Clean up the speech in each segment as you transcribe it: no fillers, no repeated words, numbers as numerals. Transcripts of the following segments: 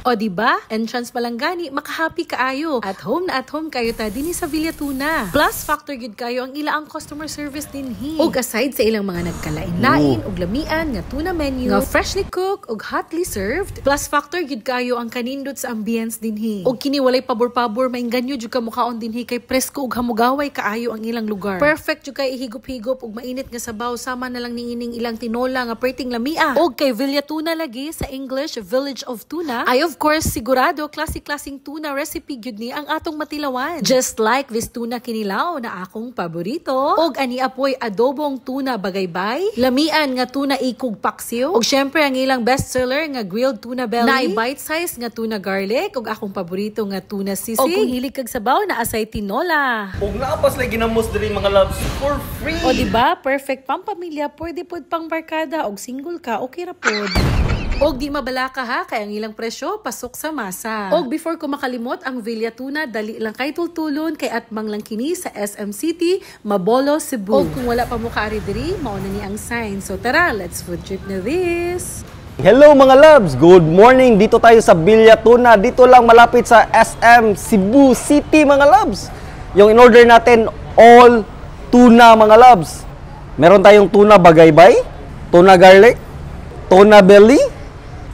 O diba? Entrance pa lang gani, makahappy kaayo. At home kayo ta dinhi sa Villa Tuna. Plus factor gid kayo ang ilaang customer service dinhi. Og aside sa ilang mga nagkalain-lain og lamian nga tuna menu, nga freshly cooked og hotly served, plus factor gid kayo ang kanindot sa ambience dinhi. Og kini walay pabor-pabor maingganyo jud ka mukhaon dinhi kay presko og hamugaway kaayo ang ilang lugar. Perfect jud kay ihigop-higop og mainit nga sabaw sama na lang niining ilang tinola nga perting lamia. Og kay Villa Tuna lagi sa English Village of Tuna. Of course, sigurado, klasik-klasing tuna recipe gyud ni ang atong matilawan. Just like this tuna kinilaw na akong paborito. Og ani apoy adobong tuna bagaybay. Lamian nga tuna ikog paksiw. Og syempre ang ilang bestseller nga grilled tuna belly. Na bite size nga tuna garlic. Og akong paborito nga tuna sisig. Og kung hilig kag sabaw na asay tinola. Og naapas lagi ginamos diri mga loves for free. O diba? Perfect pampamilya. Pwede pod pang barkada. Og single ka, okay ra pod. Og di mabala ka ha, kaya ang ilang presyo, pasok sa masa. Og before ko makalimot, ang Villa Tuna, dali lang kay tultulon, kay atmang lang kini sa SM City, Mabolo, Cebu. Og kung wala pa mo kaari diri, mauna ni ang sign. So tara, let's food trip na this. Hello mga loves! Good morning! Dito tayo sa Villa Tuna. Dito lang malapit sa SM Cebu City mga loves. Yung in-order natin, all tuna mga loves. Meron tayong tuna bagaybay, tuna garlic, tuna belly,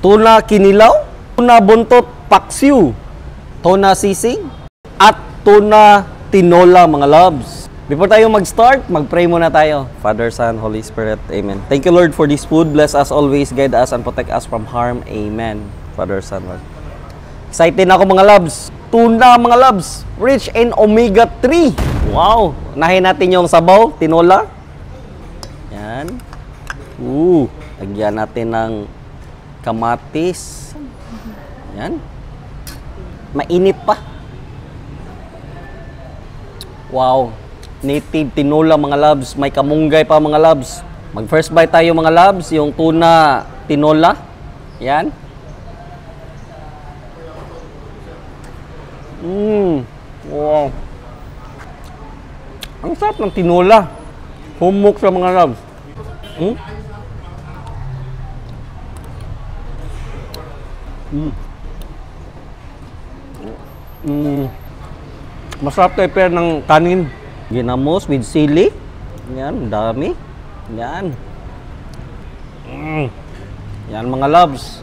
tuna kinilaw, tuna buntot paksiw, tuna sisig, at tuna tinola mga loves. Before tayo mag-start, mag-pray muna tayo. Father, Son, Holy Spirit, Amen. Thank you Lord for this food. Bless us always, guide us, and protect us from harm. Amen. Father, Son, Lord. Excited ako mga loves. Tuna mga loves, rich in omega 3. Wow! Unahin natin yung sabaw, tinola. Yan. Lagyan natin ng kamatis. Yan. Mainit pa. Wow. Native tinola mga loves. May kamunggay pa mga loves. Mag first bite tayo mga loves. Yung tuna tinola. Yan. Wow. Ang sarap ng tinola. Humok sa mga loves. Masarap tayo pair ng kanin. Ginamos with sili. Yan, dami. Yan. Yan mga loves.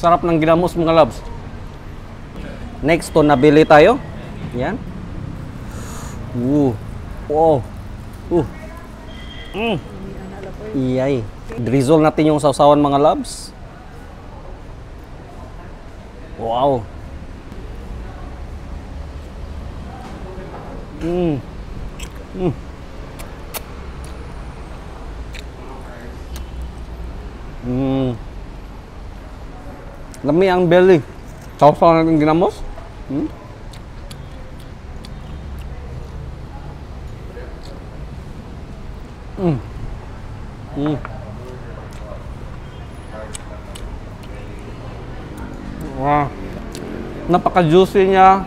Sarap ng ginamos mga loves. Next, to nabili tayo. Yan. Wow. Iyay. Drizzle natin yung sausawan mga loves. Wow. Lami ang belly. Sausawan natin ginamos. Wow. Napaka-juicy niya.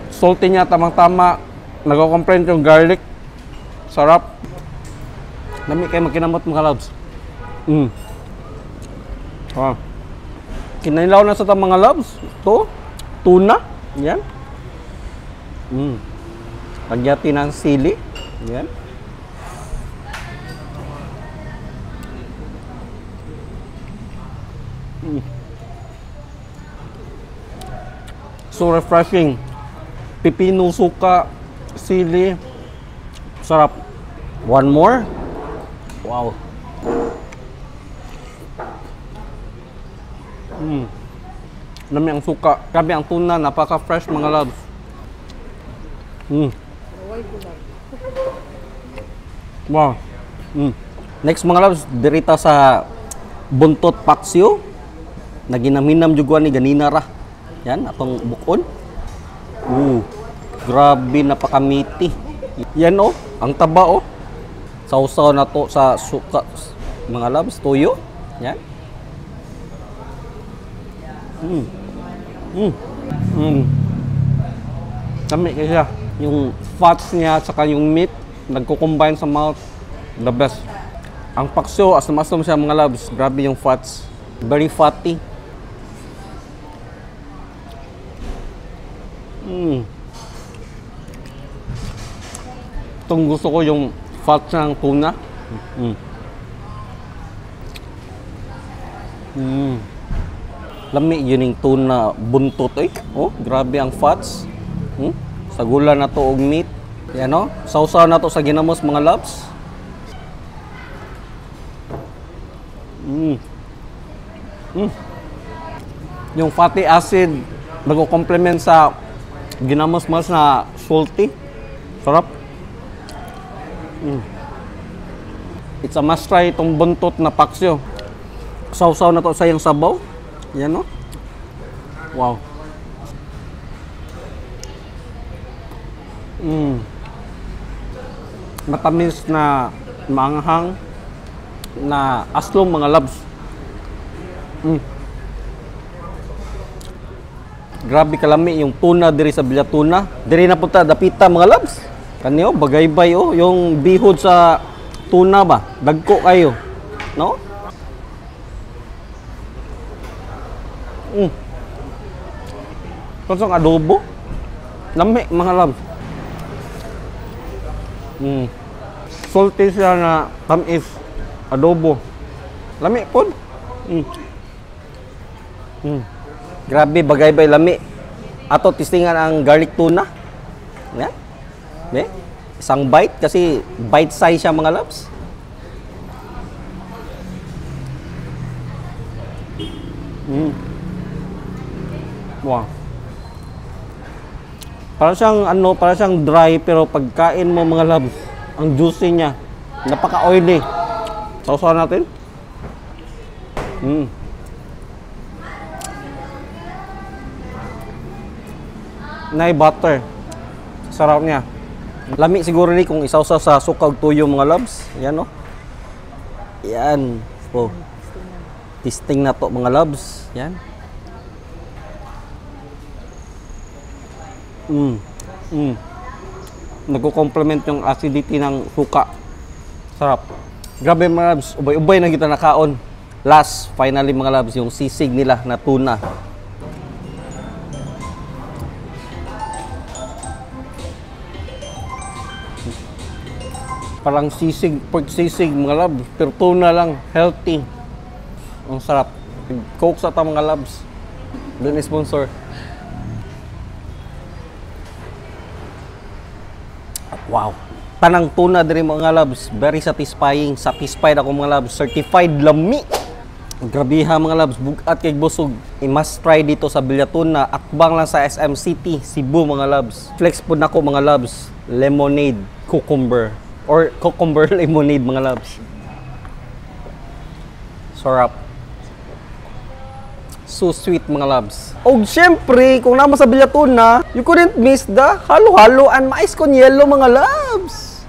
Salty niya, tamang-tama. Nagko-complain yung garlic. Sarap. Dami kayo magkinamot mga loves. Wow. Kinilaw na sa mga loves. Ito. Tuna. Yan. Lagyan ng sili. Yan. So refreshing. Pipino, suka, sili. Sarap. One more. Wow. Dami ang suka. Grabe ang tuna. Napaka-fresh mga loves. Wow. Next mga loves, dirita sa buntot paksiw. Naginaminam juguan ni ganina ra. Yan, atong bukon. Grabe, napakamiti. Yan oh, ang taba oh. Sausaw na to sa suka mga loves, tuyo. Yan. Dami kaya yung fats niya saka yung meat nagko-combine sa mouth. The best. Ang paksyo, asam-asam siya mga loves. Grabe yung fats. Very fatty. Itong gusto ko yung fats ng tuna. Lami yun yung tuna buntot eh. Oh, grabe ang fats. Sa gula na to og meat. Yan o. Sausaw na to sa ginamos mga loves. Yung fatty acid nag-complement sa ginamos mas na salty. Sarap. It's a must try itong buntot na paksyo. Sausaw na to sa yung sabaw. Yan o. Wow. Matamis na maanghang na aslong mga loves. Grabe kalami yung tuna diri sa Villatuna. Diri na punta dapita mga loves. Kaniyo bagaybay oh, yung bihod sa tuna ba? Dagko kayo. No? Kasang adobo. Lami mga loves. Salty siya na tamis. Adobo. Lami po. Grabe, bagay-bay lami. Ato, tistingan ang garlic tuna. Yan. Isang bite kasi bite size siya mga loves. Wow. Para siyang dry pero pagkain mo mga loves, ang juicy niya. Napaka-oily. Sausaw natin. Nay butter. Sarap niya. Lami siguro ni kung isawsaw sa suka ug tuyo mga loves. Yan oh. Yan. Oh. Testing na to mga loves. Yan. Nagko-complement yung acidity ng suka. Sarap. Grabe mga loves. Ubay-ubay na kita nakaon. Last, finally mga loves, yung sisig nila na tuna. Parang sisig, pork sisig mga loves. Pero tuna lang, healthy. Ang sarap. Coke sa ta mga loves. Doon sponsor. Wow. Tanang tuna diri mga loves. Very satisfying. Satisfied ako mga loves. Certified lami. Grabiha mga loves. Bugat kay busog. I-must try dito sa Villatuna. Atbang lang sa SM City, Cebu mga loves. Flex po na ko mga loves. Lemonade, cucumber. Or cucumber lemonade mga loves. Sarap. So sweet mga loves. O syempre, kung naman sa Villatuna, you couldn't miss the halo-halo and mais con yelo mga loves.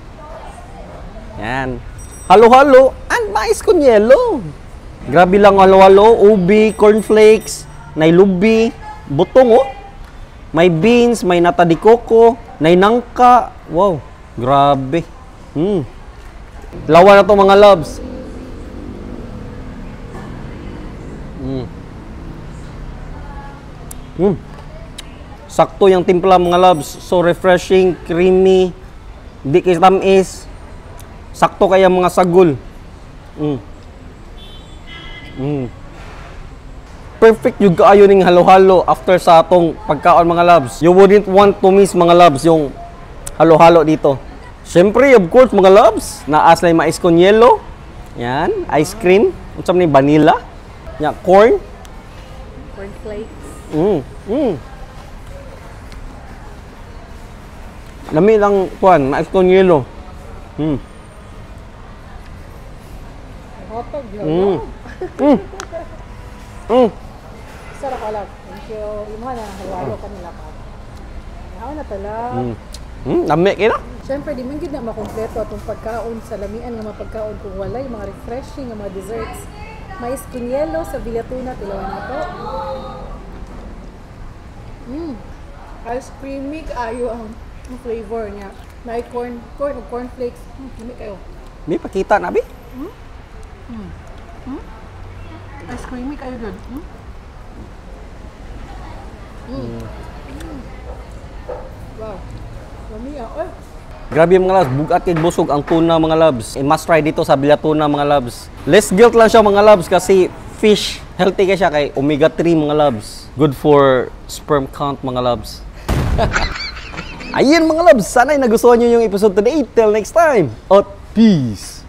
Yan. Halo-halo and mais con yelo. Grabe lang halo-halo, ubi, cornflakes, nailubi, butong oh. May beans, may nata de coco, may nangka. Wow, grabe. Lawa na to mga loves. Sakto yung timpla mga loves. So refreshing, creamy, di kitamis. Sakto kaya mga sagol. Perfect yung kaayo ning halo-halo after sa atong pagkaon mga loves. You wouldn't want to miss mga loves yung halo-halo dito. Siyempre, of course mga loves, naaslay mais con yelo. Yan, ice cream. Unsam ni vanilla. Yan, corn. Corn flakes. Lami lang kuan, mais con yelo. Hotdog Sarap ka lang. Thank you. Yung mga halo-halo kanila pa. Ngayon na tala. Lami kina. Siyempre, di man gid na makompleto atong pagkaon sa lamian nga mga pagkaon kung walay mga refreshing nga mga desserts. Mais con yelo sa Villatuna, tilawan na to. Ice creamy, ayo ang flavor niya. May corn o cornflakes. Lami kayo. May pakita na, Bi? Ice creamy kayo dun. Wow. Mami ah. Grabe mga loves, bugat kay busog ang tuna mga loves. I-must try dito sa Villatuna mga loves. Less guilt lang siya mga loves kasi fish, healthy ka siya kay omega 3 mga loves. Good for sperm count mga loves. Ayan mga loves, sana'y nagustuhan nyo yung episode today. Till next time, at peace!